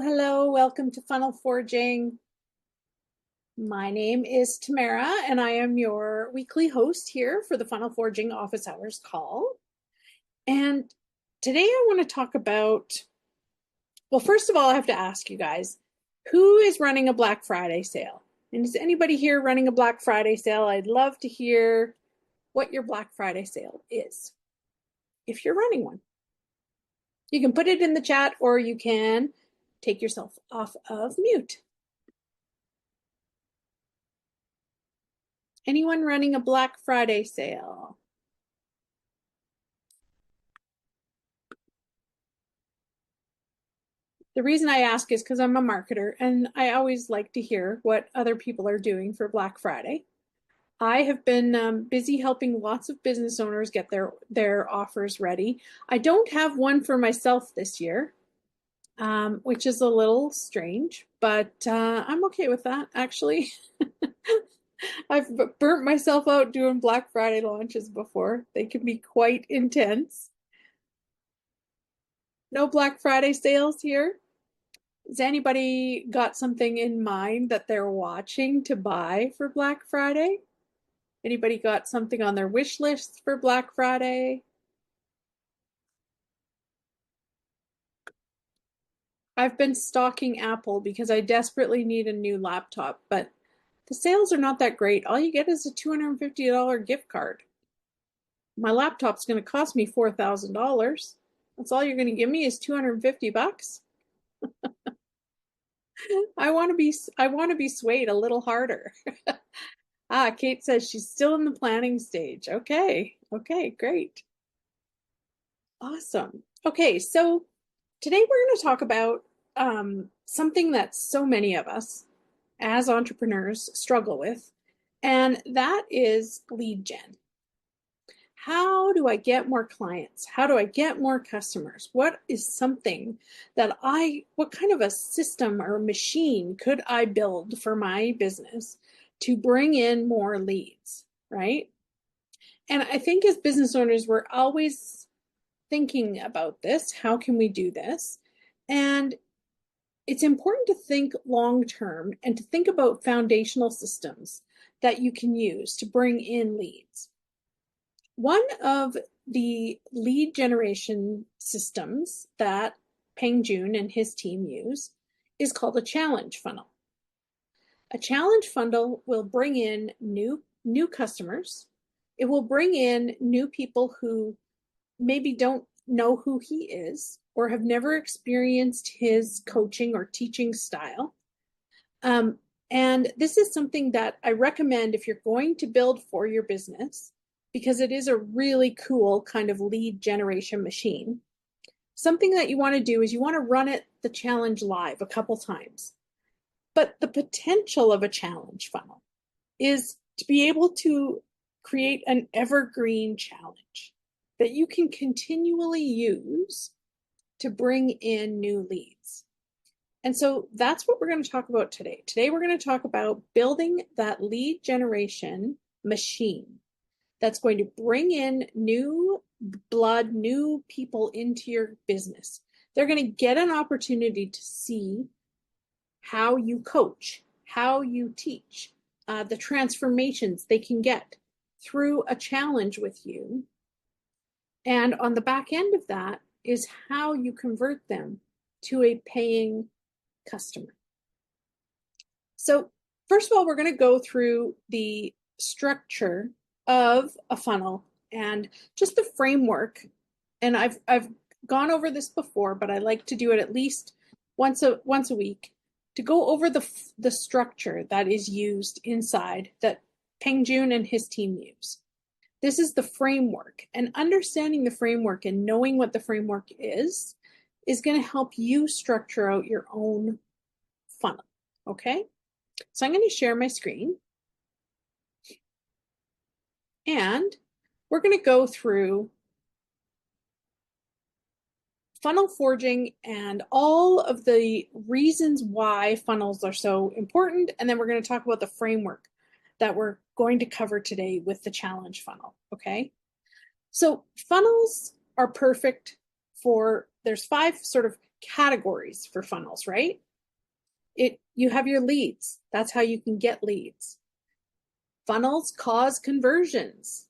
Hello. Welcome to Funnel Forging. My name is Tamara, and I am your weekly host here for the Funnel Forging Office Hours call. And today I want to talk about, well, first of all, I have to ask you guys, who is running a Black Friday sale? And is anybody here running a Black Friday sale? I'd love to hear what your Black Friday sale is, if you're running one. You can put it in the chat, or you can take yourself off of mute. Anyone running a Black Friday sale? The reason I ask is because I'm a marketer and I always like to hear what other people are doing for Black Friday. I have been busy helping lots of business owners get their offers ready. I don't have one for myself this year, which is a little strange, but I'm okay with that, actually. I've burnt myself out doing Black Friday launches before. They can be quite intense. No Black Friday sales here. Has anybody got something in mind that they're watching to buy for Black Friday? Anybody got something on their wish list for Black Friday? I've been stalking Apple because I desperately need a new laptop, but the sales are not that great. All you get is a $250 gift card. My laptop's going to cost me $4,000. That's all you're going to give me is 250 bucks. I want to be swayed a little harder. Kate says she's still in the planning stage. Okay, great. Awesome. Okay, so today we're going to talk about something that so many of us as entrepreneurs struggle with, and that is lead gen. How do I get more clients? How do I get more customers? What is something that what kind of a system or machine could I build for my business to bring in more leads, right? And I think as business owners, we're always thinking about this. How can we do this? And it's important to think long term and to think about foundational systems that you can use to bring in leads. One of the lead generation systems that Peng Joon and his team use is called a challenge funnel. A challenge funnel will bring in new customers. It will bring in new people who maybe don't know who he is or have never experienced his coaching or teaching style. And this is something that I recommend if you're going to build for your business, because it is a really cool kind of lead generation machine. Something that you want to do is you want to run the challenge live a couple times. But the potential of a challenge funnel is to be able to create an evergreen challenge that you can continually use to bring in new leads. And so that's what we're going to talk about today. Today, we're going to talk about building that lead generation machine that's going to bring in new blood, new people into your business. They're going to get an opportunity to see how you coach, how you teach, the transformations they can get through a challenge with you. And on the back end of that is how you convert them to a paying customer. So first of all, we're going to go through the structure of a funnel and just the framework. And I've gone over this before, but I like to do it at least once a week to go over the structure that is used inside that Peng Joon and his team use. This is the framework, and understanding the framework and knowing what the framework is going to help you structure out your own funnel. Okay, so I'm going to share my screen. And we're going to go through funnel forging and all of the reasons why funnels are so important. And then we're going to talk about the framework that we're going to cover today with the challenge funnel. Okay. So funnels are perfect there's 5 sort of categories for funnels, right? You have your leads. That's how you can get leads. Funnels cause conversions,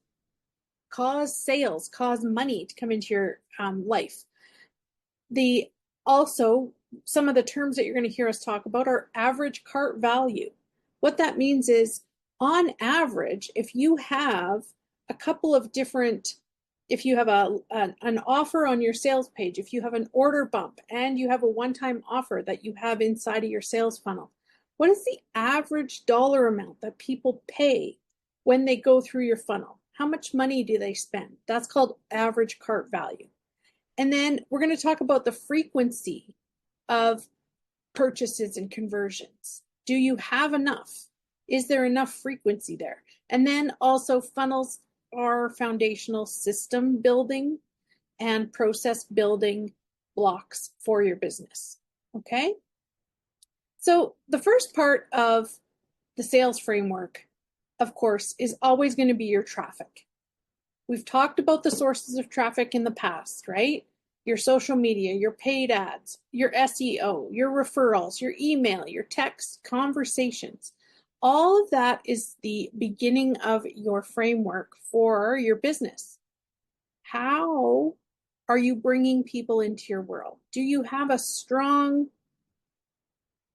cause sales, cause money to come into your life. Also, some of the terms that you're going to hear us talk about are average cart value. What that means is, on average, if you have a couple of different, if you have an offer on your sales page, if you have an order bump, and you have a one-time offer that you have inside of your sales funnel, what is the average dollar amount that people pay when they go through your funnel? How much money do they spend? That's called average cart value. And then we're going to talk about the frequency of purchases and conversions. Do you have enough? Is there enough frequency there? And then also, funnels are foundational system building and process building blocks for your business. Okay? So the first part of the sales framework, of course, is always going to be your traffic. We've talked about the sources of traffic in the past, right? Your social media, your paid ads, your SEO, your referrals, your email, your text, conversations. All of that is the beginning of your framework for your business. How are you bringing people into your world? Do you have a strong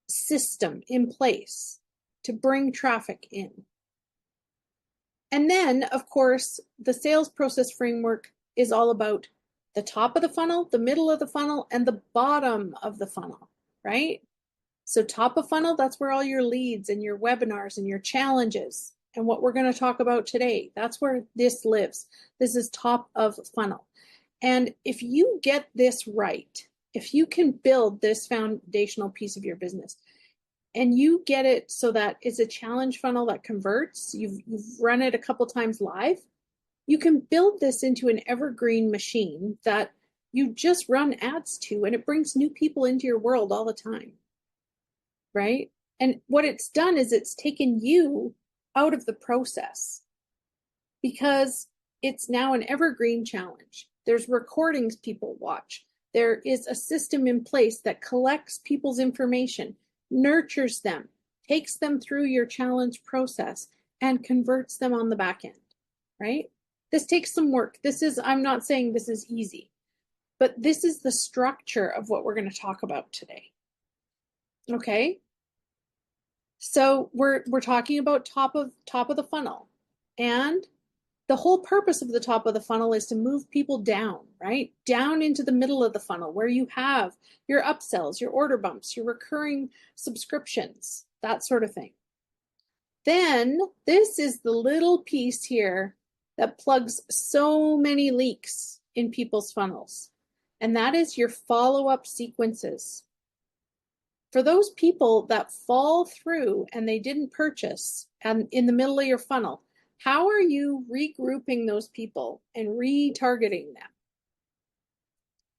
system in place to bring traffic in? And then, of course, the sales process framework is all about the top of the funnel, the middle of the funnel, and the bottom of the funnel, right? So top of funnel, that's where all your leads and your webinars and your challenges and what we're going to talk about today, that's where this lives. This is top of funnel. And if you get this right, if you can build this foundational piece of your business, and you get it so that it's a challenge funnel that converts, you've run it a couple times live, you can build this into an evergreen machine that you just run ads to, and it brings new people into your world all the time, right? And what it's done is it's taken you out of the process, because it's now an evergreen challenge. There's recordings people watch. There is a system in place that collects people's information, nurtures them, takes them through your challenge process, and converts them on the back end, right? This takes some work. I'm not saying this is easy, but this is the structure of what we're going to talk about today. Okay? So we're talking about top of the funnel. And the whole purpose of the top of the funnel is to move people down, right? Down into the middle of the funnel, where you have your upsells, your order bumps, your recurring subscriptions, that sort of thing. Then this is the little piece here that plugs so many leaks in people's funnels. And that is your follow-up sequences. For those people that fall through and they didn't purchase and in the middle of your funnel, how are you regrouping those people and retargeting them?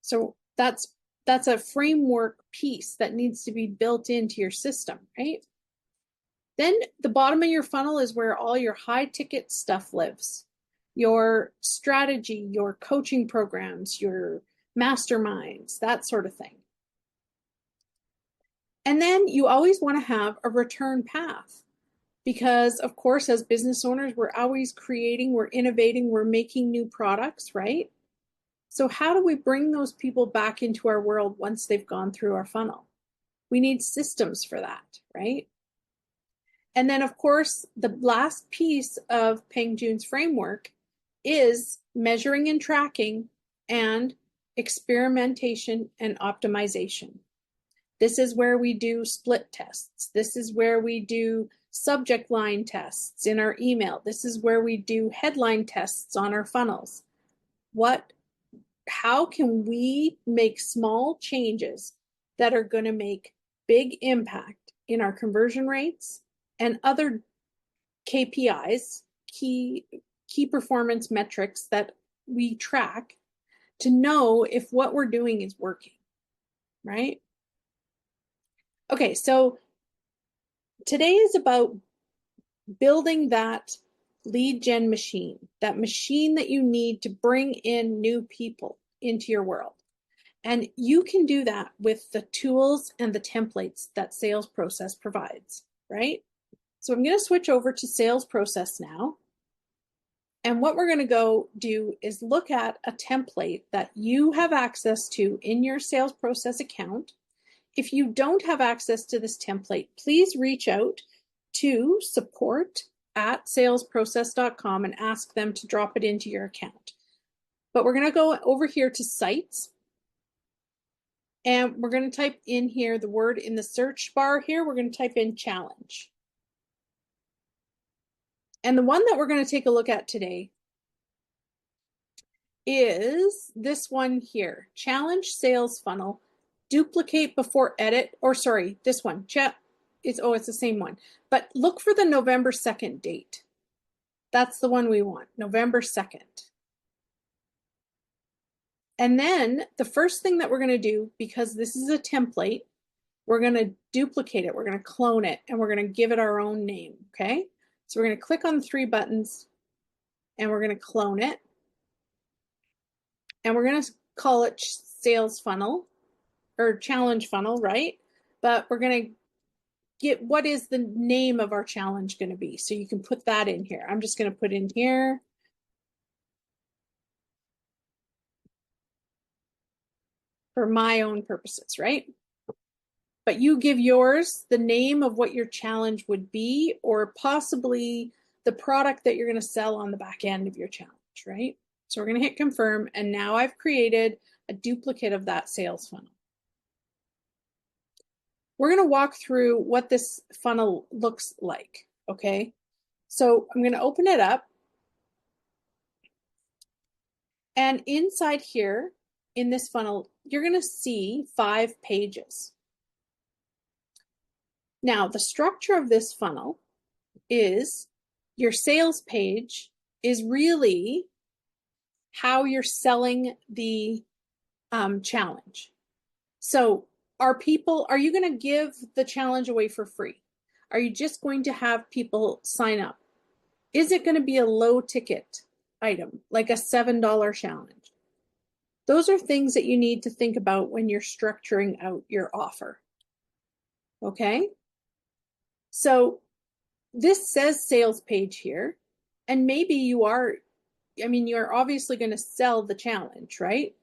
So that's a framework piece that needs to be built into your system, right? Then the bottom of your funnel is where all your high ticket stuff lives. Your strategy, your coaching programs, your masterminds, that sort of thing. And then you always want to have a return path, because of course, as business owners, we're always creating, we're innovating, we're making new products, right? So how do we bring those people back into our world once they've gone through our funnel? We need systems for that, right? And then of course, the last piece of Peng Joon's framework is measuring and tracking and experimentation and optimization. This is where we do split tests. This is where we do subject line tests in our email. This is where we do headline tests on our funnels. How can we make small changes that are going to make big impact in our conversion rates and other KPIs, key performance metrics that we track, to know if what we're doing is working, right? Okay, so today is about building that lead gen machine, that machine that you need to bring in new people into your world. And you can do that with the tools and the templates that Sales Process provides, right? So I'm going to switch over to Sales Process now. And what we're going to go do is look at a template that you have access to in your Sales Process account. If you don't have access to this template, please reach out to support@salesprocess.com and ask them to drop it into your account. But we're going to go over here to Sites, and we're going to type in here the word in the search bar here. We're going to type in challenge. And the one that we're going to take a look at today is this one here, challenge sales funnel, duplicate before edit, or sorry, this one, it's the same one, but look for the November 2nd date. That's the one we want, November 2nd. And then the first thing that we're going to do, because this is a template, we're going to duplicate it, we're going to clone it, and we're going to give it our own name, okay? So we're going to click on the three buttons, and we're going to clone it. And we're going to call it sales funnel or challenge funnel, right? But we're going to get what is the name of our challenge going to be. So you can put that in here. I'm just going to put in here. For my own purposes, right? But you give yours the name of what your challenge would be, or possibly the product that you're going to sell on the back end of your challenge, right? So we're going to hit confirm, and now I've created a duplicate of that sales funnel. We're going to walk through what this funnel looks like, okay? So I'm going to open it up, and inside here in this funnel, you're going to see 5 pages. Now, the structure of this funnel is your sales page is really how you're selling the challenge. So are you going to give the challenge away for free? Are you just going to have people sign up? Is it going to be a low ticket item, like a $7 challenge? Those are things that you need to think about when you're structuring out your offer. Okay? So this says sales page here, and maybe you're obviously going to sell the challenge, right?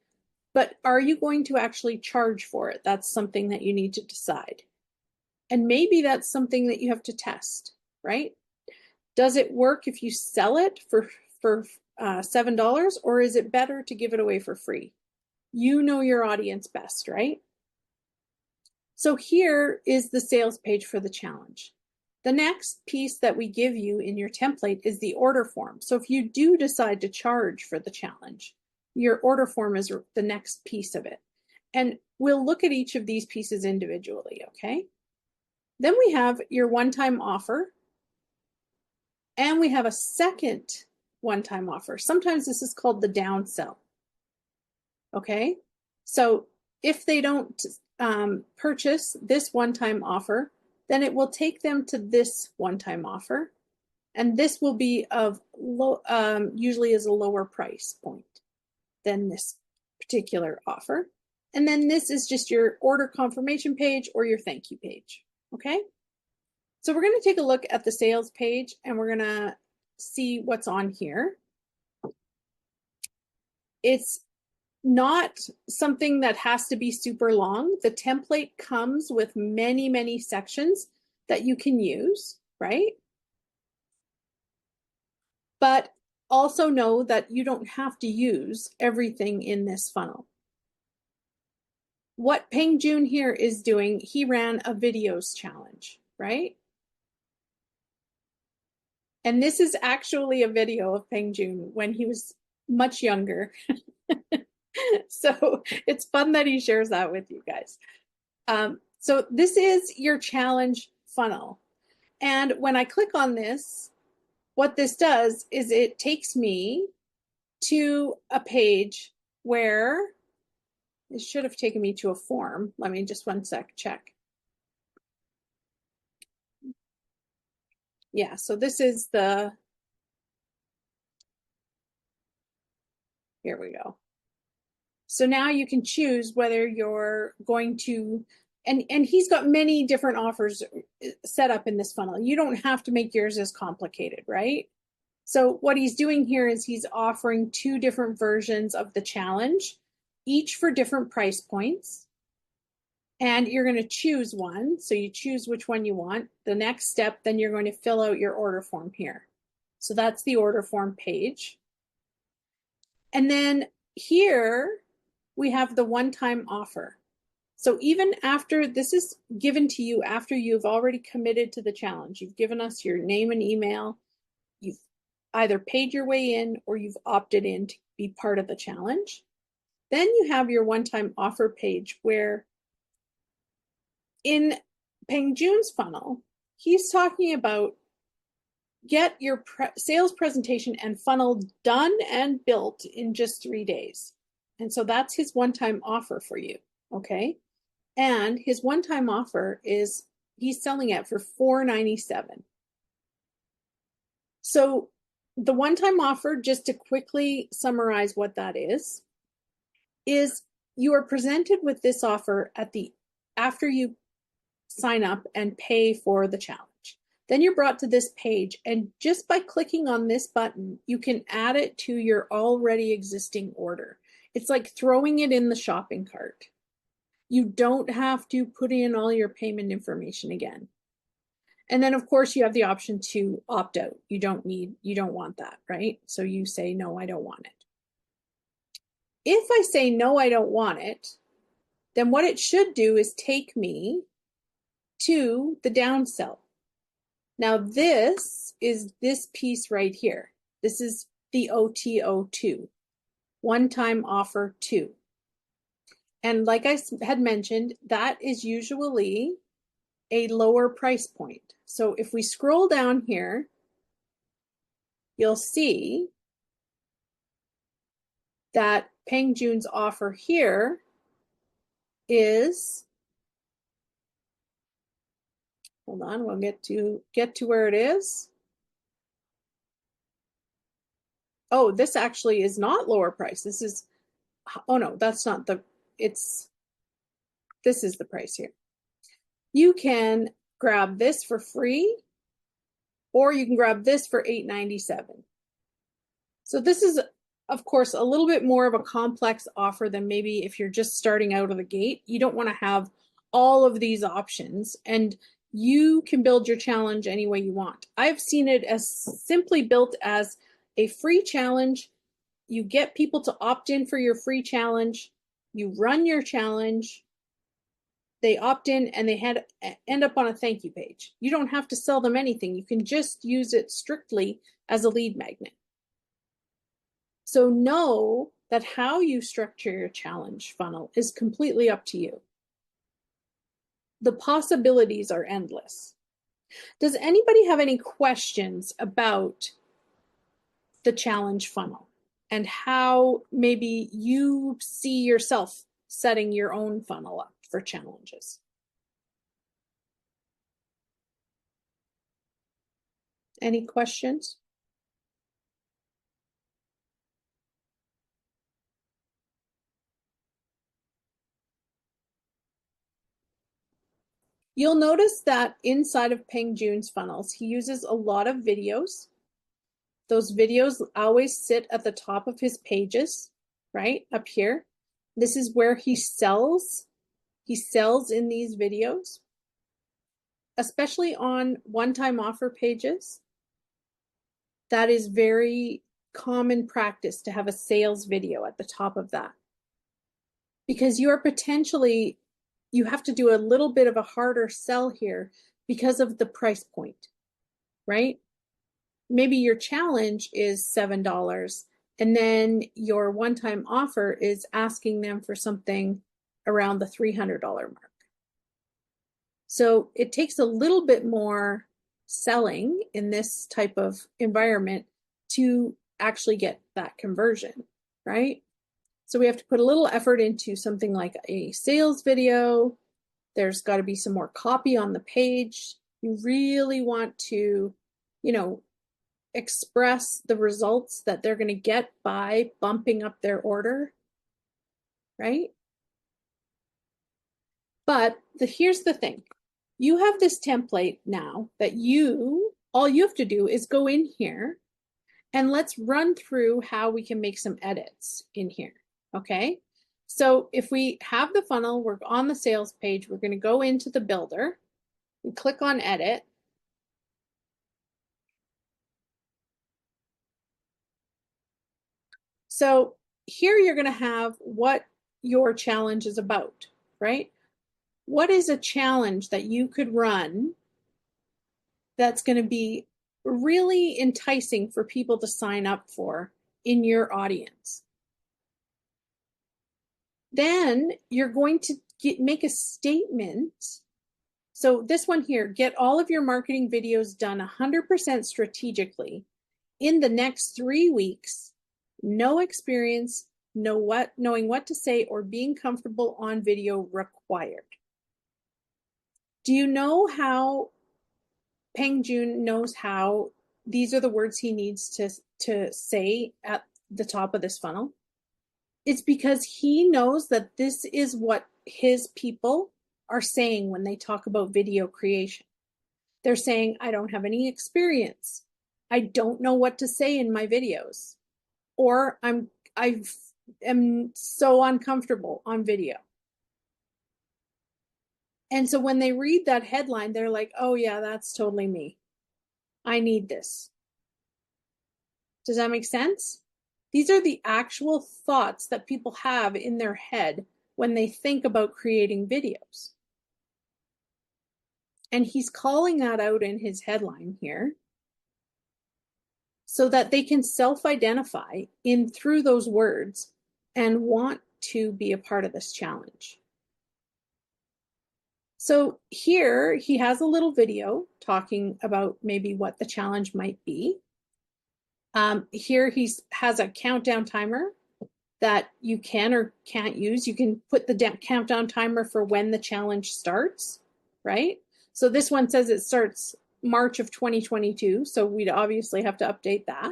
But are you going to actually charge for it? That's something that you need to decide. And maybe that's something that you have to test, right? Does it work if you sell it for $7, or is it better to give it away for free? You know your audience best, right? So here is the sales page for the challenge. The next piece that we give you in your template is the order form. So if you do decide to charge for the challenge, your order form is the next piece of it. And we'll look at each of these pieces individually, okay? Then we have your one-time offer, and we have a second one-time offer. Sometimes this is called the downsell, okay? So if they don't purchase this one-time offer, then it will take them to this one-time offer, and this will be of usually is a lower price point than this particular offer. And then this is just your order confirmation page or your thank you page, okay? So we're going to take a look at the sales page, and we're going to see what's on here. It's not something that has to be super long. The template comes with many, many sections that you can use, right? But also know that you don't have to use everything in this funnel. What Peng Joon here is doing, he ran a videos challenge, right? And this is actually a video of Peng Joon when he was much younger. So it's fun that he shares that with you guys. So this is your challenge funnel. And when I click on this, what this does is it takes me to a page where it should have taken me to a form. Let me just one sec check. Yeah, so this is here we go. So now you can choose whether you're going to, and he's got many different offers set up in this funnel. You don't have to make yours as complicated, right? So what he's doing here is he's offering two different versions of the challenge, each for different price points. And you're going to choose one. So you choose which one you want. The next step, then you're going to fill out your order form here. So that's the order form page. And then here we have the one-time offer. So even after this is given to you, after you've already committed to the challenge, you've given us your name and email, you've either paid your way in or you've opted in to be part of the challenge. Then you have your one-time offer page where in Peng Joon's funnel, he's talking about get your sales presentation and funnel done and built in just 3 days. And so that's his one-time offer for you, okay? And his one-time offer is he's selling it for $4.97. So the one-time offer, just to quickly summarize what that is you are presented with this offer after you sign up and pay for the challenge. Then you're brought to this page, and just by clicking on this button, you can add it to your already existing order. It's like throwing it in the shopping cart. You don't have to put in all your payment information again. And then of course you have the option to opt out. You don't want that, right? So you say, no, I don't want it. If I say, no, I don't want it, then what it should do is take me to the downsell. Now this is this piece right here. This is the OTO2, one-time offer 2. And like I had mentioned, that is usually a lower price point. So if we scroll down here, you'll see that Peng Joon's offer here is, hold on, we'll get to where it is. Oh, this actually is not lower price. This is, oh no, that's not this is the price here. You can grab this for free, or you can grab this for $8.97. So this is, of course, a little bit more of a complex offer than maybe if you're just starting out of the gate. You don't want to have all of these options, and you can build your challenge any way you want. I've seen it as simply built as a free challenge. You get people to opt in for your free challenge. You run your challenge. They opt in and they end up on a thank you page. You don't have to sell them anything. You can just use it strictly as a lead magnet. So know that how you structure your challenge funnel is completely up to you. The possibilities are endless. Does anybody have any questions about the challenge funnel and how maybe you see yourself setting your own funnel up for challenges? Any questions? You'll notice that inside of Peng Joon's funnels, he uses a lot of videos. Those videos always sit at the top of his pages, right up here. This is where he sells. He sells in these videos, especially on one-time offer pages. That is very common practice to have a sales video at the top of that, because you have to do a little bit of a harder sell here because of the price point, right? Maybe your challenge is $7 and then your one-time offer is asking them for something around the $300 mark. So it takes a little bit more selling in this type of environment to actually get that conversion, right? So we have to put a little effort into something like a sales video. There's got to be some more copy on the page. You really want to, express the results that they're going to get by bumping up their order. right? But here's the thing. You have this template now that all you have to do is go in here and let's run through how we can make some edits in here, okay? So if we have the funnel, we're on the sales page, we're gonna go into the builder, we click on edit. So here you're gonna have what your challenge is about, right? What is a challenge that you could run that's gonna be really enticing for people to sign up for in your audience? Then you're going to make a statement. So this one here, get all of your marketing videos done 100% strategically in the next 3 weeks. No experience, knowing what to say or being comfortable on video required. Do you know how Peng Joon knows how these are the words he needs to say at the top of this funnel? It's because he knows that this is what his people are saying when they talk about video creation. They're saying, I don't have any experience. I don't know what to say in my videos. Or I am so uncomfortable on video. And so when they read that headline, they're like, oh yeah, that's totally me. I need this. Does that make sense? These are the actual thoughts that people have in their head when they think about creating videos. And he's calling that out in his headline here so that they can self-identify in through those words and want to be a part of this challenge. So here he has a little video talking about maybe what the challenge might be. Here he has a countdown timer that you can or can't use. You can put the countdown timer for when the challenge starts, right? So this one says it starts March of 2022, so we'd obviously have to update that.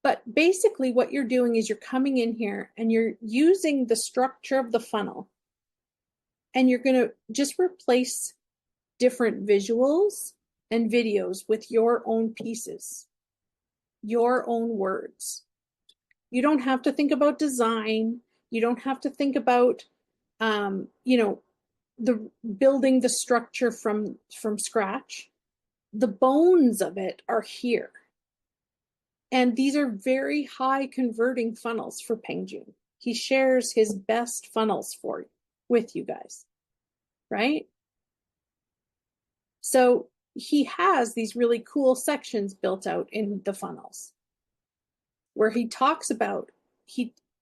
But basically what you're doing is you're coming in here and you're using the structure of the funnel and you're going to just replace different visuals and videos with your own pieces, your own words. You don't have to think about design. You don't have to think about, the building the structure from scratch. The bones of it are here. And these are very high converting funnels for Peng Joon. He shares his best funnels with you guys, right? So he has these really cool sections built out in the funnels where he talks about,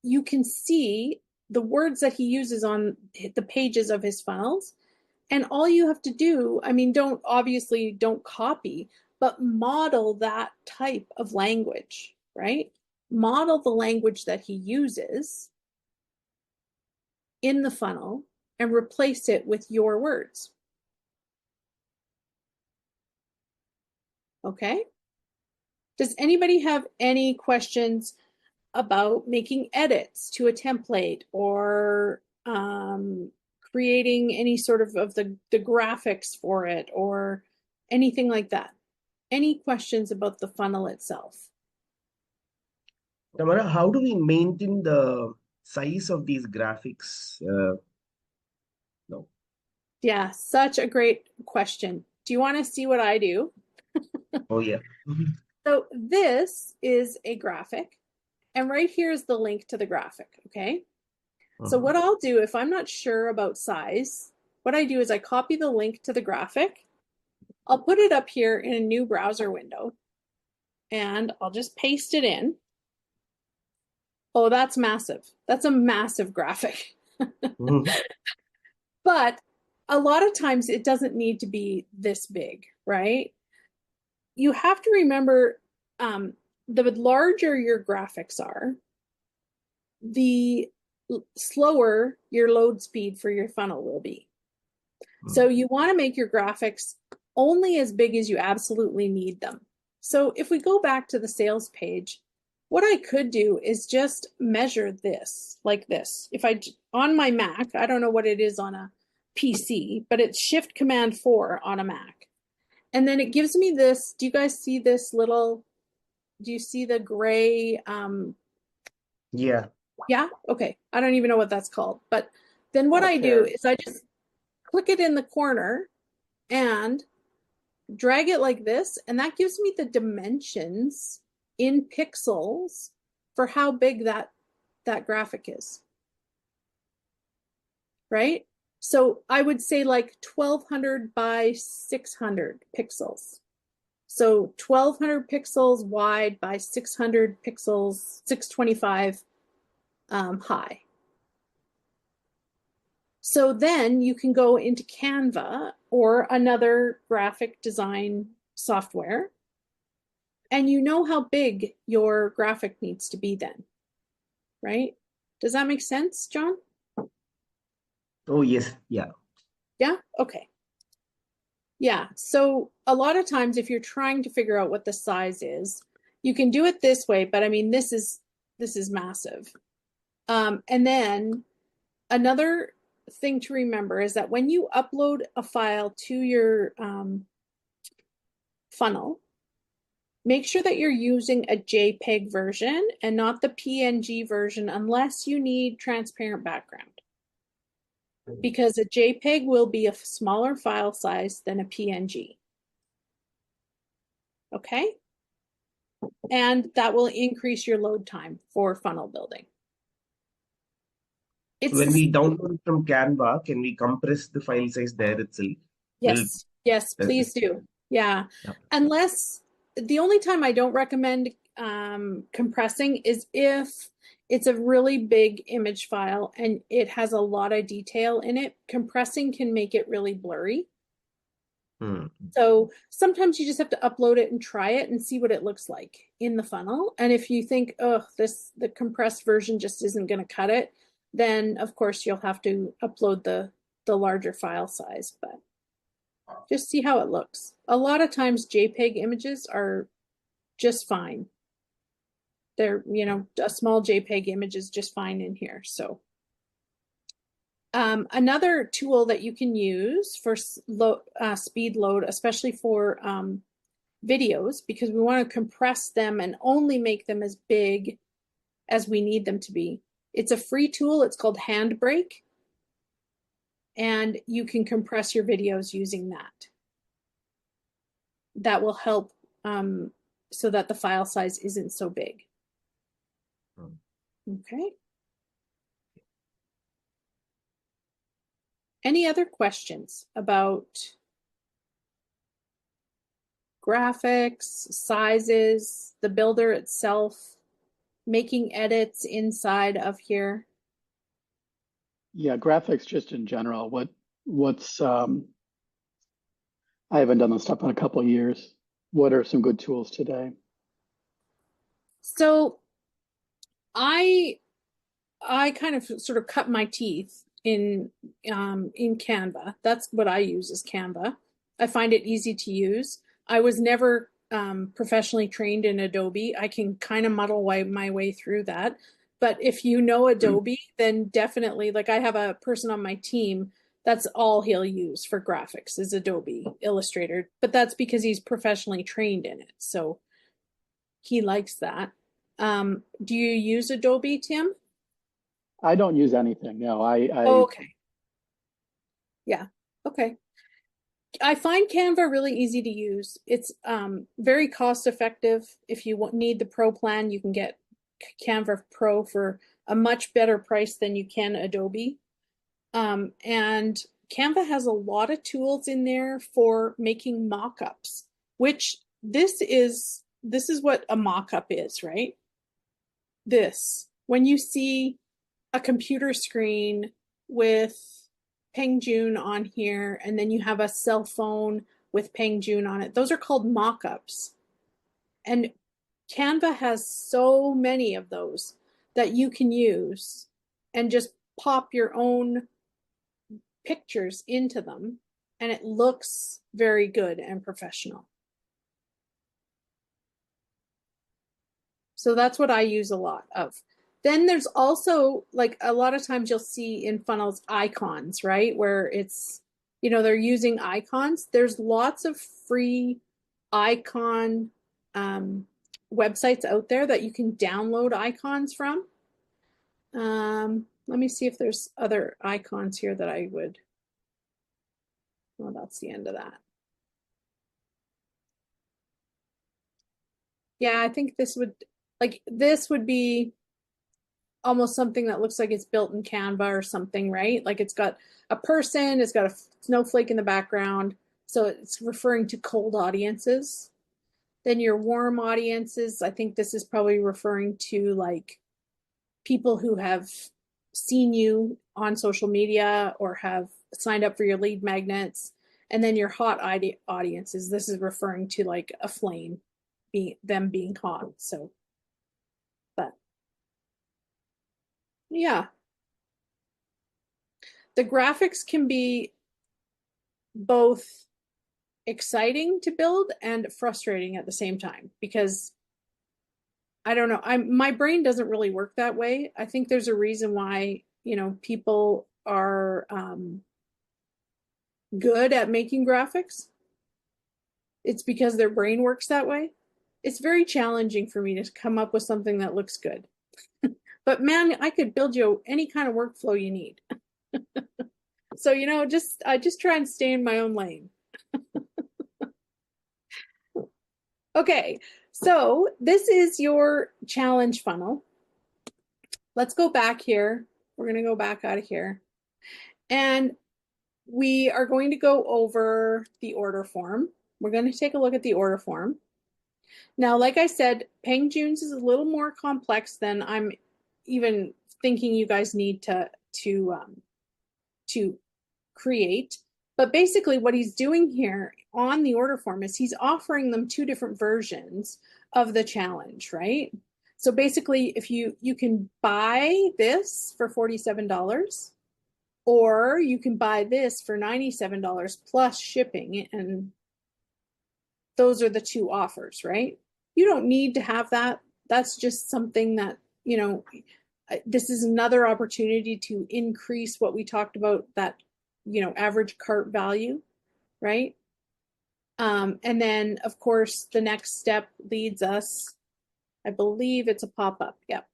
you can see the words that he uses on the pages of his funnels. And all you have to do, don't copy, but model that type of language, right? Model the language that he uses in the funnel and replace it with your words. Okay? Does anybody have any questions about making edits to a template or creating any sort of the graphics for it or anything like that? Any questions about the funnel itself? Tamara, how do we maintain the size of these graphics? No. Yeah, such a great question. Do you want to see what I do? Oh, yeah. So this is a graphic, and right here is the link to the graphic, okay? So what I'll do, if I'm not sure about size, what I do is I copy the link to the graphic. I'll put it up here in a new browser window, and I'll just paste it in. Oh, that's massive. That's a massive graphic. But a lot of times it doesn't need to be this big, right? You have to remember the larger your graphics are, the slower your load speed for your funnel will be. So you want to make your graphics only as big as you absolutely need them. So if we go back to the sales page, what I could do is just measure this like this. If I, on my Mac, I don't know what it is on a PC, but it's Shift Command 4 on a Mac. And then it gives me this, do you guys see this little, do you see the gray, Yeah. yeah? Okay. I don't even know what that's called. But then what I do Okay. is I just click it in the corner and drag it like this, and that gives me the dimensions in pixels for how big that graphic is, right? So I would say like 1200 by 600 pixels. So 1200 pixels wide by 600 pixels, 625 high. So then you can go into Canva or another graphic design software, and you know how big your graphic needs to be then, right? Does that make sense, John? Oh, yes. Yeah. Yeah? Okay. Yeah. So a lot of times if you're trying to figure out what the size is, you can do it this way, but I mean this is massive. And then another thing to remember is that when you upload a file to your funnel, make sure that you're using a JPEG version and not the PNG version unless you need transparent background. Because a JPEG will be a smaller file size than a PNG. Okay? And that will increase your load time for funnel building. So It's when the, we download from Canva, can we compress the file size there itself? Will yes, yes, does it? please do. Yeah. Yeah. Unless the only time I don't recommend compressing is if it's a really big image file and it has a lot of detail in it. Compressing can make it really blurry. Hmm. So sometimes you just have to upload it and try it and see what it looks like in the funnel. And if you think, oh, the compressed version just isn't going to cut it, then of course you'll have to upload the larger file size. But just see how it looks. A lot of times JPEG images are just fine. They're, a small JPEG image is just fine in here. So another tool that you can use for speed load, especially for videos, because we want to compress them and only make them as big as we need them to be. It's a free tool. It's called Handbrake, and you can compress your videos using that. That will help so that the file size isn't so big. Hmm. Okay. Any other questions about graphics, sizes, the builder itself, making edits inside of here? Yeah, graphics just in general. What's I haven't done this stuff in a couple of years. What are some good tools today? So I I kind of sort of cut my teeth in Canva. That's what I use is Canva. I find it easy to use. I was never professionally trained in Adobe. I can kind of muddle my way through that. But if you know Adobe, then definitely, like I have a person on my team, that's all he'll use for graphics is Adobe Illustrator. But that's because he's professionally trained in it. So he likes that. Do you use Adobe, Tim? I don't use anything. No, Oh, okay. Yeah. Okay. I find Canva really easy to use. It's very cost effective. If you need the Pro plan, you can get Canva Pro for a much better price than you can Adobe. And Canva has a lot of tools in there for making mock-ups, which this is what a mock-up is, right? This. When you see a computer screen with Peng Joon on here, and then you have a cell phone with Peng Joon on it. Those are called mock-ups. And Canva has so many of those that you can use and just pop your own pictures into them, and it looks very good and professional. So that's what I use a lot of. Then there's also like a lot of times you'll see in funnels icons, right? Where it's, they're using icons. There's lots of free icon websites out there that you can download icons from. Let me see if there's other icons here that I would. Well, that's the end of that. Yeah, I think this would be almost something that looks like it's built in Canva or something, right? Like it's got a person, it's got a snowflake in the background. So it's referring to cold audiences. Then your warm audiences, I think this is probably referring to like people who have seen you on social media or have signed up for your lead magnets. And then your hot audiences, this is referring to like a flame, them being hot. So, but yeah, the graphics can be both exciting to build and frustrating at the same time because I don't know, my brain doesn't really work that way. I think there's a reason why, people are good at making graphics. It's because their brain works that way. It's very challenging for me to come up with something that looks good. But man, I could build you any kind of workflow you need. So, I just try and stay in my own lane. Okay, so this is your challenge funnel. Let's go back here. We're going to go back out of here. And we are going to go over the order form. We're going to take a look at the order form. Now, like I said, Peng Joon's is a little more complex than I'm even thinking you guys need to create. But basically what he's doing here on the order form is he's offering them two different versions of the challenge, right? So basically if you can buy this for $47 or you can buy this for $97 plus shipping, and those are the two offers, right? You don't need to have that. That's just something that, this is another opportunity to increase what we talked about, that average cart value, right? And then of course the next step leads us, I believe it's a pop-up. Yep.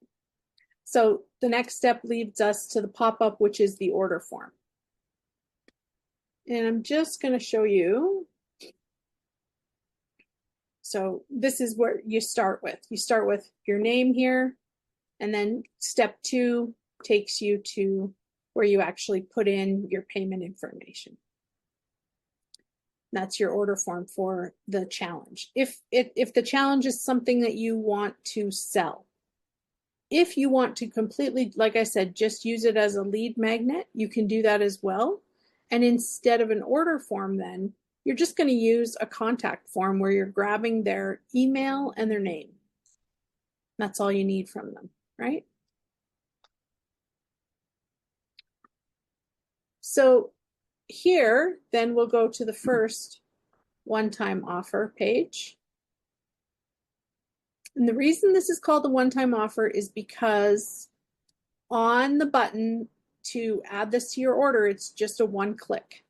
So the next step leads us to the pop-up, which is the order form. And I'm just going to show you. So this is where you start with. You start with your name here, and then step 2 takes you to where you actually put in your payment information. That's your order form for the challenge. If the challenge is something that you want to sell, if you want to completely, like I said, just use it as a lead magnet, you can do that as well. And instead of an order form, then you're just going to use a contact form where you're grabbing their email and their name. That's all you need from them, right? So here, then we'll go to the first one-time offer page. And the reason this is called the one-time offer is because on the button to add this to your order, it's just a one click.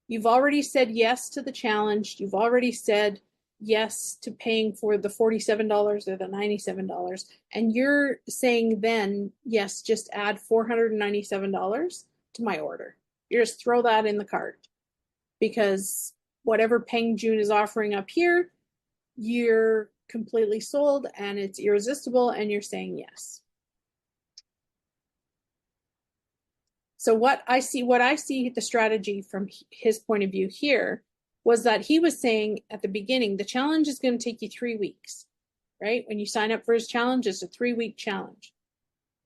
You've already said yes to the challenge. You've already said yes to paying for the $47 or the $97. And you're saying then, yes, just add $497 to my order. You just throw that in the cart because whatever Peng Joon is offering up here, you're completely sold and it's irresistible and you're saying yes. So what I see the strategy from his point of view here was that he was saying at the beginning, the challenge is going to take you 3 weeks, right? When you sign up for his challenge, it's a 3-week challenge.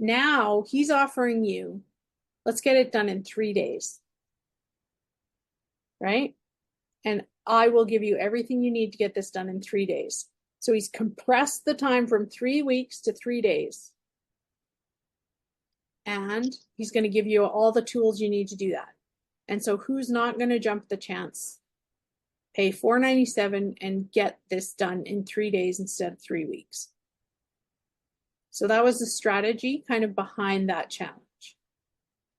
Now he's offering you, let's get it done in 3 days, right? And I will give you everything you need to get this done in 3 days. So he's compressed the time from 3 weeks to 3 days. And he's going to give you all the tools you need to do that. And so who's not going to jump the chance? Pay $497 and get this done in 3 days instead of 3 weeks. So that was the strategy kind of behind that challenge,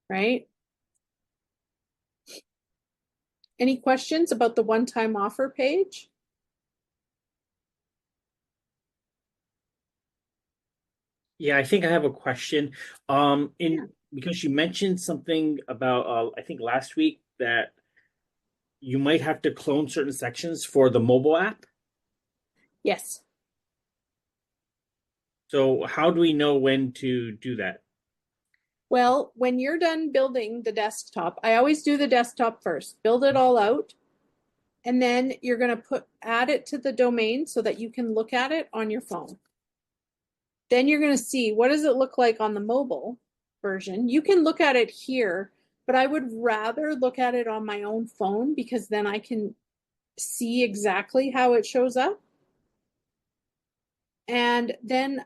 right? Any questions about the one-time offer page? Yeah, I think I have a question. Because you mentioned something about I think last week that you might have to clone certain sections for the mobile app. Yes. So how do we know when to do that? Well, when you're done building the desktop, I always do the desktop first, build it all out, and then you're going to add it to the domain so that you can look at it on your phone. Then you're going to see what does it look like on the mobile version. You can look at it here, but I would rather look at it on my own phone because then I can see exactly how it shows up. And then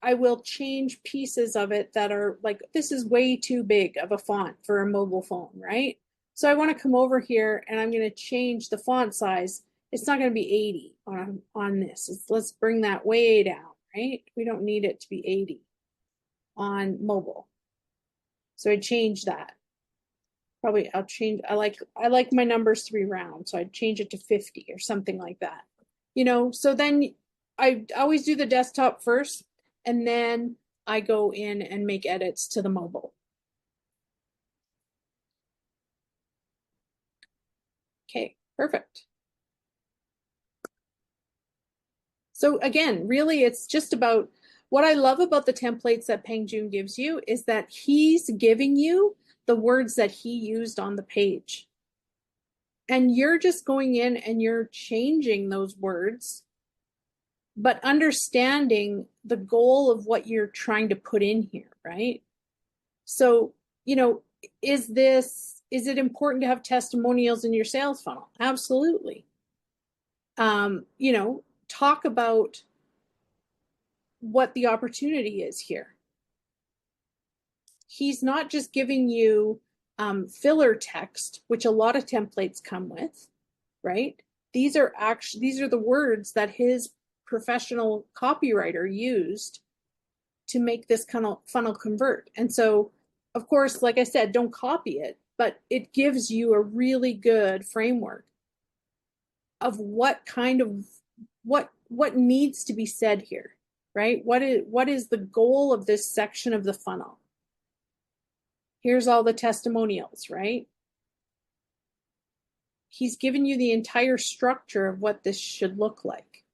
I will change pieces of it that are like, this is way too big of a font for a mobile phone, right? So I want to come over here and I'm going to change the font size. It's not going to be 80 on this. Let's bring that way down, right? We don't need it to be 80 on mobile. So I change that. Probably I'll change, I like my numbers to be round, so I'd change it to 50 or something like that. You know, so then I always do the desktop first, and then I go in and make edits to the mobile. Okay, perfect. So again, really it's just about, what I love about the templates that Peng Joon gives you is that he's giving you the words that he used on the page. And you're just going in and you're changing those words, but understanding the goal of what you're trying to put in here, right? So, you know, is it important to have testimonials in your sales funnel? Absolutely. You know, talk about what the opportunity is here. He's not just giving you filler text, which a lot of templates come with, right? These are the words that his professional copywriter used to make this kind of funnel convert. And so, of course, like I said, don't copy it, but it gives you a really good framework of what needs to be said here, right? What is the goal of this section of the funnel? Here's all the testimonials, right? He's given you the entire structure of what this should look like.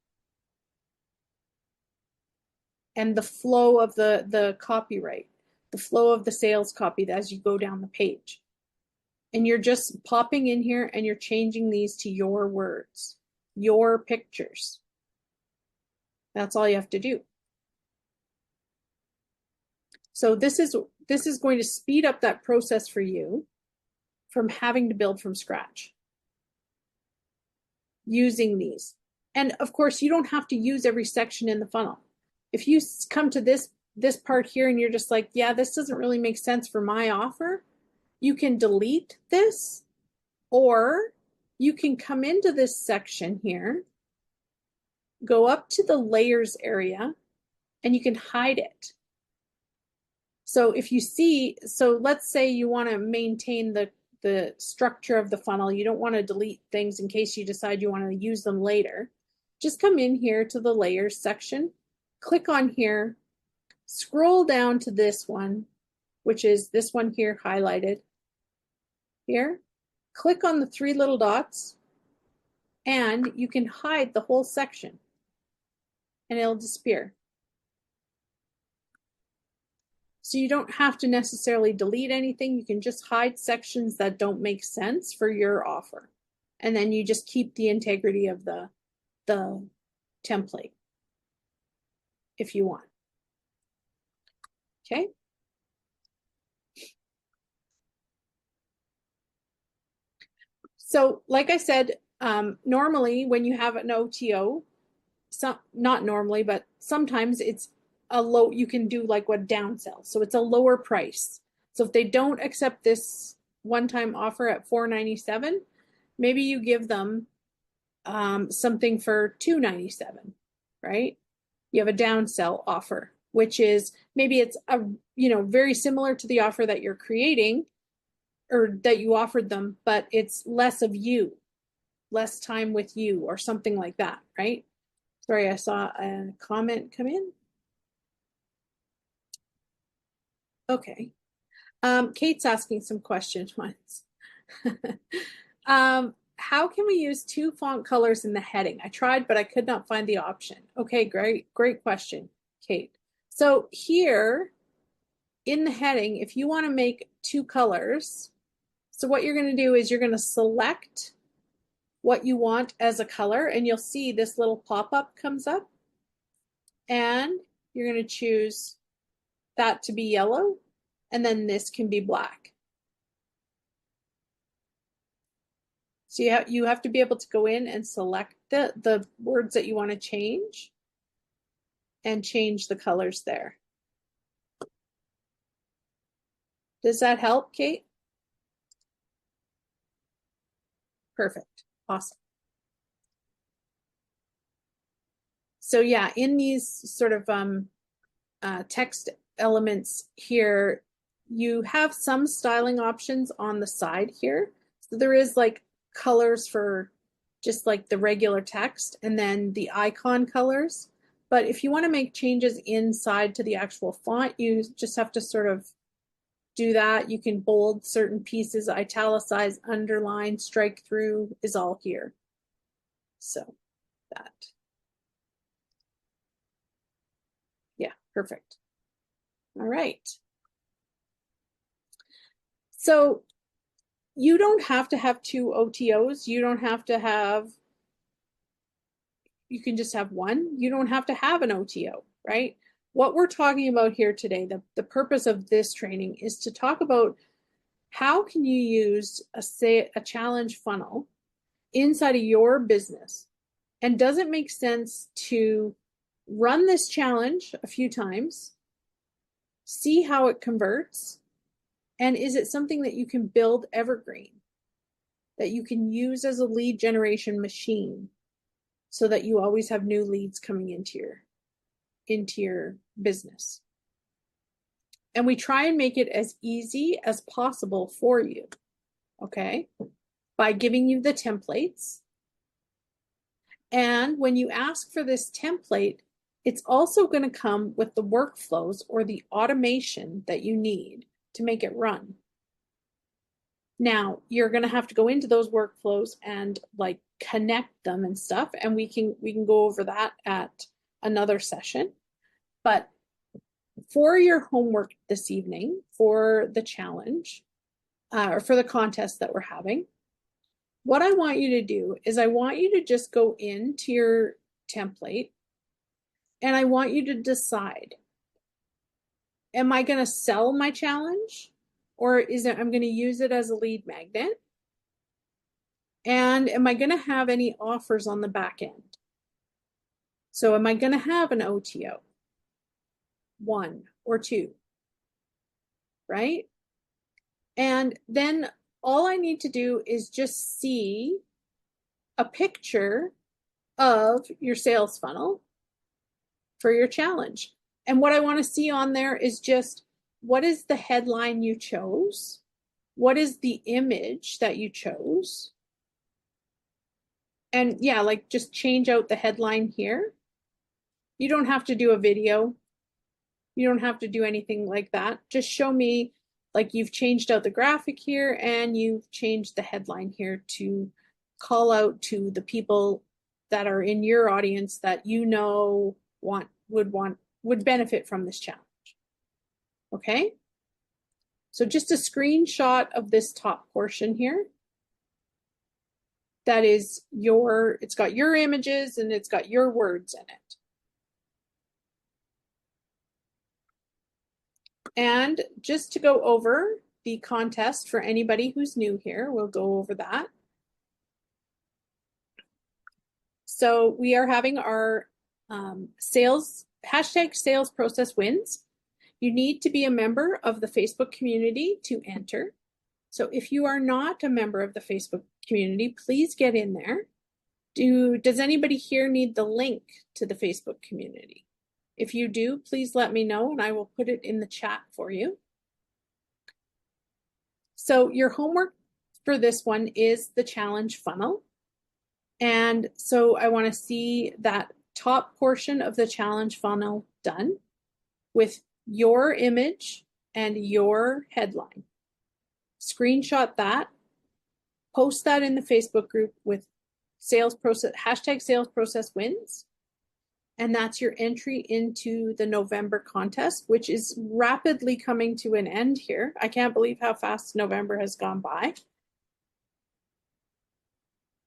And the flow of the copyright, the flow of the sales copy as you go down the page. And you're just popping in here and you're changing these to your words, your pictures. That's all you have to do. So this is going to speed up that process for you from having to build from scratch using these. And of course, you don't have to use every section in the funnel. If you come to this part here and you're just like, yeah, this doesn't really make sense for my offer, you can delete this, or you can come into this section here, go up to the layers area, and you can hide it. So if you see, so let's say you want to maintain the structure of the funnel. You don't want to delete things in case you decide you want to use them later. Just come in here to the layers section, click on here, scroll down to this one, which is this one here highlighted here. Click on the three little dots and you can hide the whole section and it'll disappear. So you don't have to necessarily delete anything. You can just hide sections that don't make sense for your offer. And then you just keep the integrity of the template if you want. Okay. So like I said, normally when you have an OTO, not normally, but sometimes it's a low, you can do like what downsell. So it's a lower price. So if they don't accept this one-time offer at $4.97, maybe you give them something for $2.97, right? You have a downsell offer. which is maybe it's a, very similar to the offer that you're creating or that you offered them, but it's less of you, less time with you or something like that, right? Sorry, I saw a comment come in. Okay. Kate's asking some questions once. How can we use 2 font colors in the heading? I tried, but I could not find the option. Okay, great question, Kate. So here in the heading, if you want to make 2 colors, so what you're going to do is you're going to select what you want as a color, and you'll see this little pop-up comes up, and you're going to choose that to be yellow, and then this can be black. So you have to be able to go in and select the words that you want to change and change the colors there. Does that help, Kate? Perfect. Awesome. So yeah, in these sort of text elements here, you have some styling options on the side here. So there is like colors for just like the regular text and then the icon colors. But if you want to make changes inside to the actual font, you just have to sort of do that. You can bold certain pieces, italicize, underline, strike through is all here. So that. Yeah, perfect. All right. So you don't have to have 2 OTOs. You don't have to have, you can just have one. You don't have to have an OTO, right? What we're talking about here today, the purpose of this training is to talk about how can you use a challenge funnel inside of your business, and does it make sense to run this challenge a few times, see how it converts, and is it something that you can build evergreen, that you can use as a lead generation machine so that you always have new leads coming into your business. And we try and make it as easy as possible for you, okay? By giving you the templates. And when you ask for this template, it's also going to come with the workflows or the automation that you need to make it run. Now, you're going to have to go into those workflows and like connect them and stuff, and we can go over that at another session. But for your homework this evening, for the challenge, or for the contest that we're having, what I want you to do is I want you to just go into your template and I want you to decide, am I going to sell my challenge, or I'm going to use it as a lead magnet? And am I going to have any offers on the back end? So am I going to have an OTO? 1 or 2, right? And then all I need to do is just see a picture of your sales funnel for your challenge. And what I want to see on there is just, what is the headline you chose? What is the image that you chose? And yeah, like just change out the headline here. You don't have to do a video. You don't have to do anything like that. Just show me like you've changed out the graphic here and you've changed the headline here to call out to the people that are in your audience that you know would benefit from this challenge. Okay? So just a screenshot of this top portion here. That is it's got your images and it's got your words in it. And just to go over the contest for anybody who's new here, we'll go over that. So we are having our hashtag sales process wins. You need to be a member of the Facebook community to enter. So if you are not a member of the Facebook community, please get in there. Does anybody here need the link to the Facebook community? If you do, please let me know and I will put it in the chat for you. So your homework for this one is the challenge funnel. And so I want to see that top portion of the challenge funnel done with your image and your headline. Screenshot that, post that in the Facebook group with sales process, hashtag sales process wins. And that's your entry into the November contest, which is rapidly coming to an end here. I can't believe how fast November has gone by.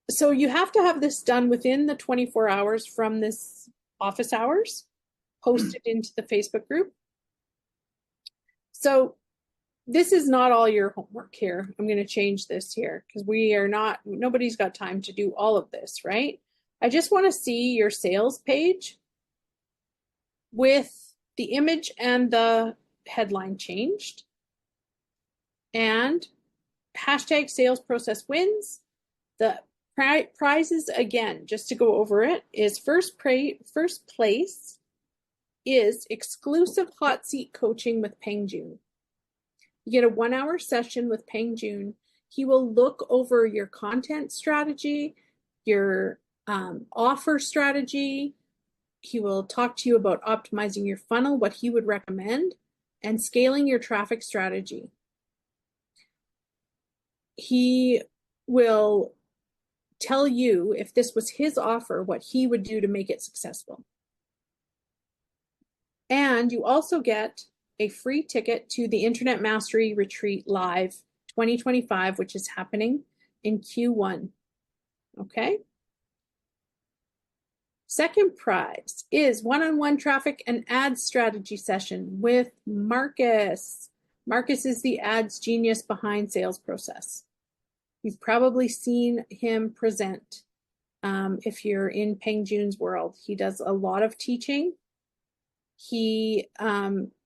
So you have to have this done within the 24 hours from this office hours, posted into the Facebook group. So this is not all your homework here. I'm going to change this here because nobody's got time to do all of this, right? I just want to see your sales page with the image and the headline changed. And hashtag sales process wins. The prizes, again, just to go over it, is first place is exclusive hot seat coaching with Peng Joon. You get a 1-hour session with Peng Joon. He will look over your content strategy, your offer strategy. He will talk to you about optimizing your funnel, what he would recommend, and scaling your traffic strategy. He will tell you, if this was his offer, what he would do to make it successful. And you also get a free ticket to the Internet Mastery Retreat Live 2025, which is happening in Q1. Okay. Second prize is one-on-one traffic and ads strategy session with Marcus. Marcus is the ads genius behind Sales Process. You've probably seen him present if you're in Peng Joon's world. He does a lot of teaching. He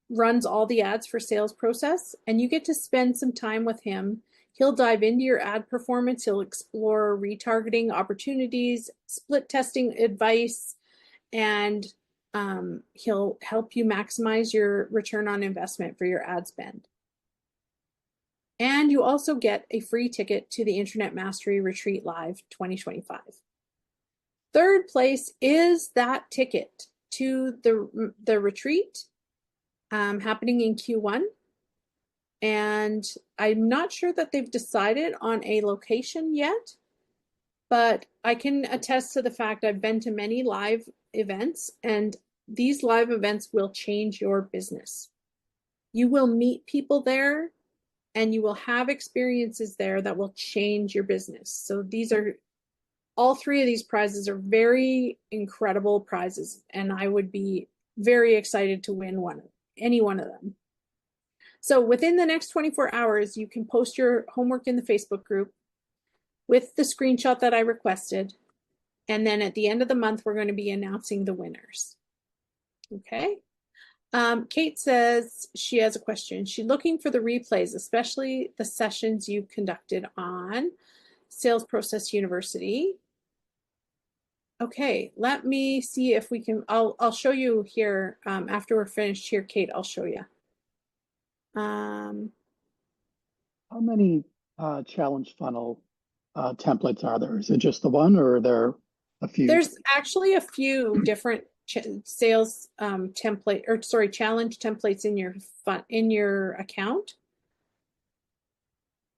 runs all the ads for Sales Process, and you get to spend some time with him. He'll dive into your ad performance. He'll explore retargeting opportunities, split testing advice, and he'll help you maximize your return on investment for your ad spend. And you also get a free ticket to the Internet Mastery Retreat Live 2025. Third place is that ticket to the retreat happening in Q1. And I'm not sure that they've decided on a location yet, but I can attest to the fact I've been to many live events, and these live events will change your business. You will meet people there, and you will have experiences there that will change your business. So all three of these prizes are very incredible prizes, and I would be very excited to win any one of them. So within the next 24 hours, you can post your homework in the Facebook group with the screenshot that I requested. And then at the end of the month, we're going to be announcing the winners. Okay. Kate says she has a question. She's looking for the replays, especially the sessions you conducted on Sales Process University. Okay, let me see if we can, I'll show you here after we're finished here, Kate, I'll show you. How many challenge funnel templates are there? Is it just the one, or are there a few? There's actually a few different sales challenge templates in your account.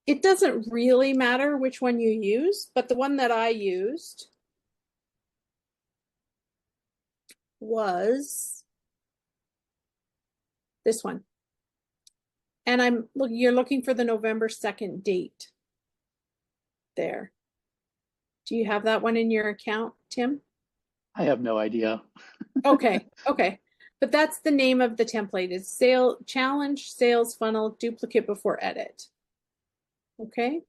It doesn't really matter which one you use, but the one that I used was this one. And you're looking for the November 2nd date there. Do you have that one in your account, Tim? I have no idea. Okay. But that's the name of the template. It's challenge sales funnel duplicate before edit. Okay.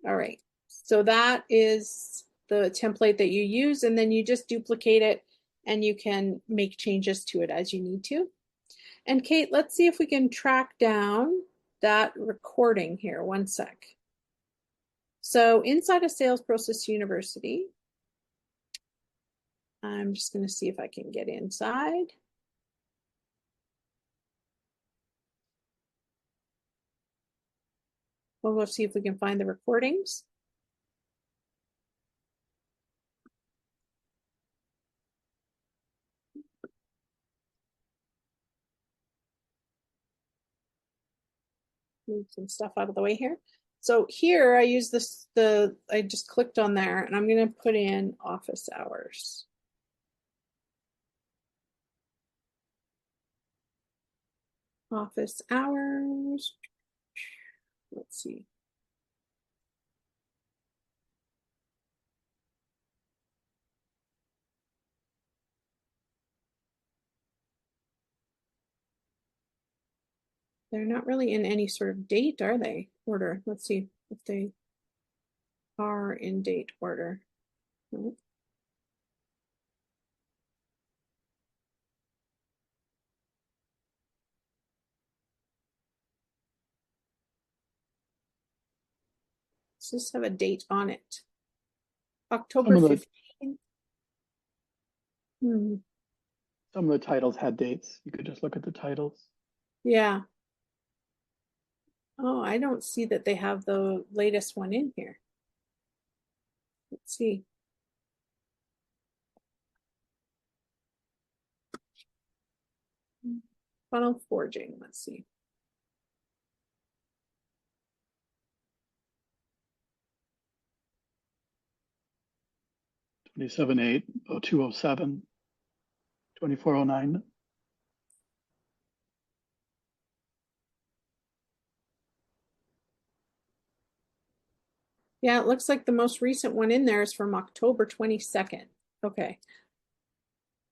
All right. So that is the template that you use, and then you just duplicate it and you can make changes to it as you need to. And Kate, let's see if we can track down that recording here. One sec. So inside of Sales Process University, I'm just going to see if I can get inside. We'll go see if we can find the recordings. Move some stuff out of the way here. So here I use this, I just clicked on there and I'm going to put in office hours. Office hours. Let's see. They're not really in any sort of date, are they? Order. Let's see if they are in date order. Nope. Does this have a date on it? October 15th. Some of the titles had dates. You could just look at the titles. Yeah. Oh, I don't see that they have the latest one in here. Let's see. Funnel forging. Let's see. '27/8, 0207, 2409. Yeah, it looks like the most recent one in there is from October 22nd. Okay.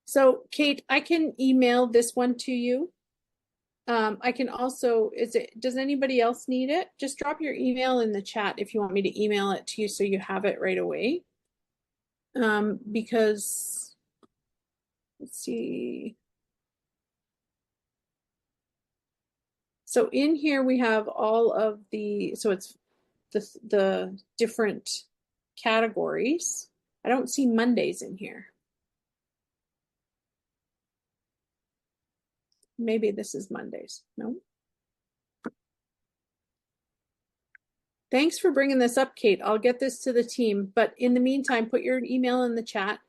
So Kate, I can email this one to you. I can also, does anybody else need it? Just drop your email in the chat if you want me to email it to you so you have it right away. Because, let's see. So in here we have all of the, so it's the different categories. I don't see Mondays in here. Maybe this is Mondays. No. Thanks for bringing this up, Kate. I'll get this to the team. But in the meantime, put your email in the chat.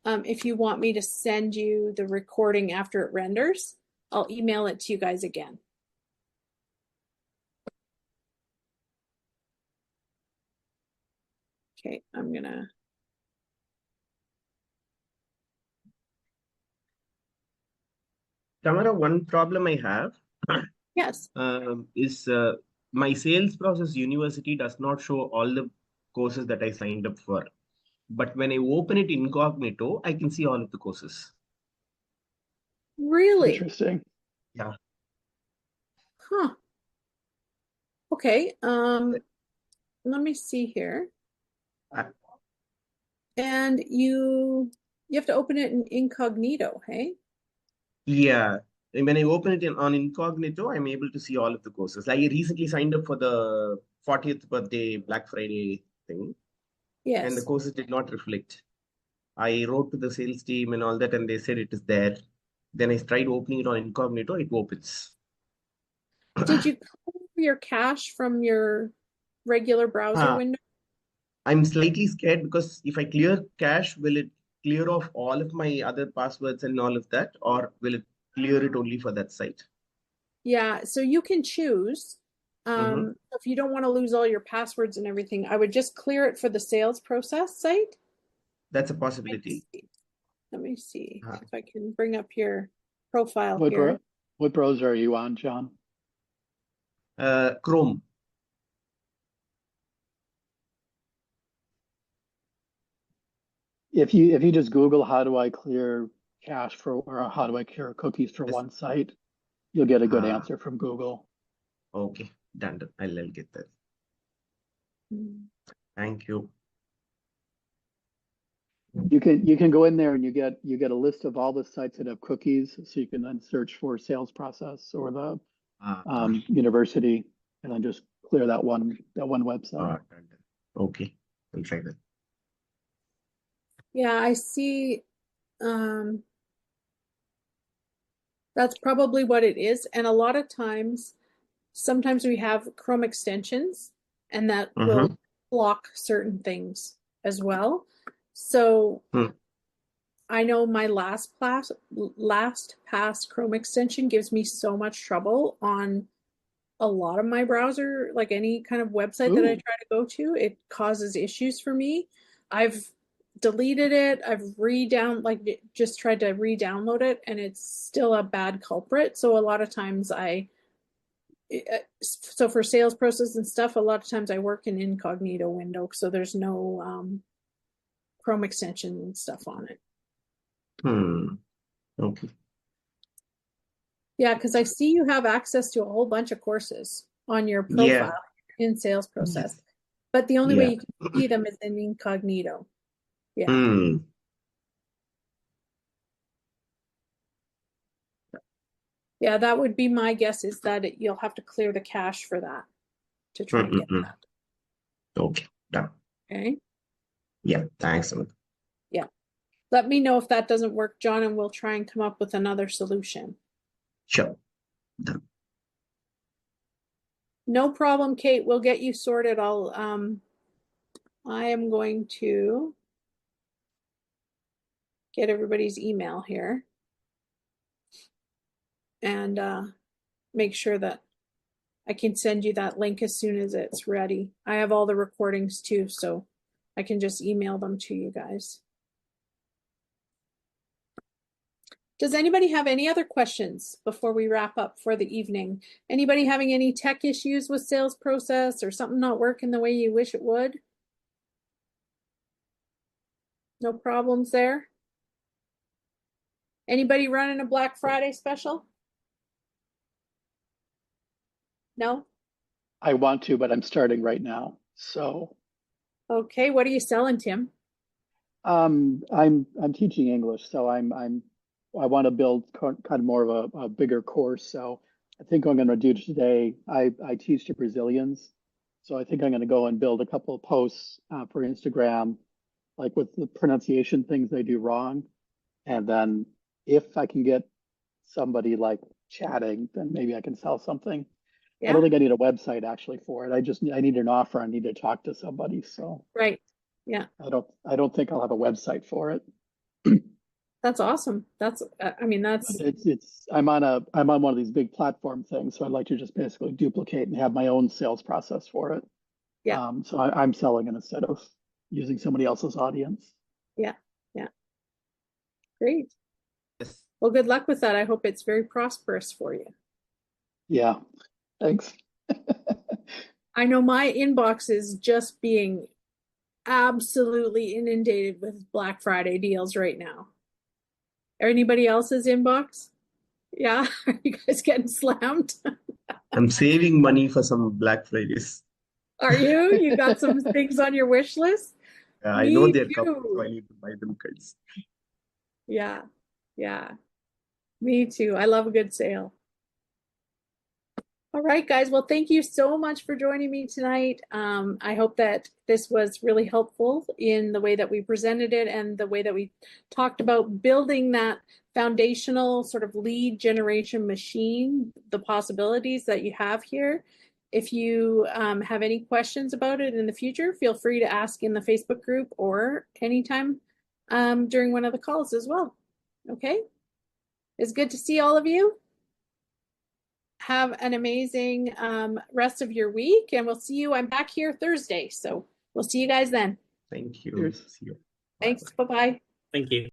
If you want me to send you the recording after it renders, I'll email it to you guys again. Okay, I'm gonna. Tamara, one problem I have Yes. is my sales process university does not show all the courses that I signed up for. But when I open it incognito, I can see all of the courses. Really? Interesting. Yeah. Huh. Okay. Let me see here. And you have to open it in incognito, hey? Yeah. And when I open it on incognito, I'm able to see all of the courses. Like I recently signed up for the 40th birthday Black Friday thing, and the Yes. courses did not reflect. I wrote to the sales team and all that, and they said it is there. Then I tried opening it on incognito, it opens. Did you clear your cache from your regular browser window? I'm slightly scared because if I clear cache, will it clear off all of my other passwords and all of that, or will it clear it only for that site? Yeah, so you can choose. If you don't want to lose all your passwords and everything, I would just clear it for the sales process site. That's a possibility. Let me see if I can bring up your profile here. What browser are you on, John? Chrome. If you just Google how do I clear cache for, or how do I clear cookies for one site, you'll get a good answer from Google. Okay, done. I'll get that. Thank you. You can go in there and you get a list of all the sites that have cookies, so you can then search for sales process or the university, and then just clear that one website. Okay, I'll try that. Yeah, I see That's probably what it is. And a lot of times, sometimes we have Chrome extensions and that will block certain things as well. So I know my LastPass Chrome extension gives me so much trouble on a lot of my browser, like any kind of website that I try to go to, it causes issues for me. I've deleted it. I've just tried to re-download it, and it's still a bad culprit. So a lot of times so for sales process and stuff, a lot of times I work in incognito window, so there's no Chrome extension and stuff on it. Okay. Yeah, because I see you have access to a whole bunch of courses on your profile in sales process, but the only way you can see them is in incognito. Yeah. Yeah, that would be my guess, is that you'll have to clear the cache for that to try and get that. Okay. Done. Okay. Yeah. Thanks. Yeah. Let me know if that doesn't work, John, and we'll try and come up with another solution. Sure. Done. No problem, Kate. We'll get you sorted. I am going to get everybody's email here and make sure that I can send you that link as soon as it's ready. I have all the recordings too, so I can just email them to you guys. Does anybody have any other questions before we wrap up for the evening? Anybody having any tech issues with sales process or something not working the way you wish it would? No problems there? Anybody running a Black Friday special? No? I want to, but I'm starting right now. So okay, what are you selling, Tim? I'm teaching English, so I want to build kind of more of a bigger course. So I think what I'm going to do today, I teach to Brazilians, so I think I'm going to go and build a couple of posts for Instagram, like with the pronunciation things they do wrong, and then if I can get somebody like chatting, then maybe I can sell something. I don't think I need a website actually for it. I need an offer. I need to talk to somebody. So right. Yeah. I don't think I'll have a website for it. That's awesome. That's I'm on one of these big platform things, so I'd like to just basically duplicate and have my own sales process for it. Yeah. So I'm selling it instead of using somebody else's audience. Yeah. Yeah. Great. Well, good luck with that. I hope it's very prosperous for you. Yeah. Thanks. I know my inbox is just being absolutely inundated with Black Friday deals right now. Are anybody else's inbox? Yeah. Are you guys getting slammed? I'm saving money for some Black Fridays. Are you? You got some things on your wish list? I know they're coming, so I need to buy them, guys. Yeah. Yeah. Me too. I love a good sale. All right, guys. Well, thank you so much for joining me tonight. I hope that this was really helpful in the way that we presented it and the way that we talked about building that foundational sort of lead generation machine, the possibilities that you have here. If you have any questions about it in the future, feel free to ask in the Facebook group or anytime during one of the calls as well. Okay? It's good to see all of you. Have an amazing rest of your week, and we'll see you. I'm back here Thursday, so we'll see you guys then. Thank you. Cheers. See you. Thanks. Bye-bye. Thank you.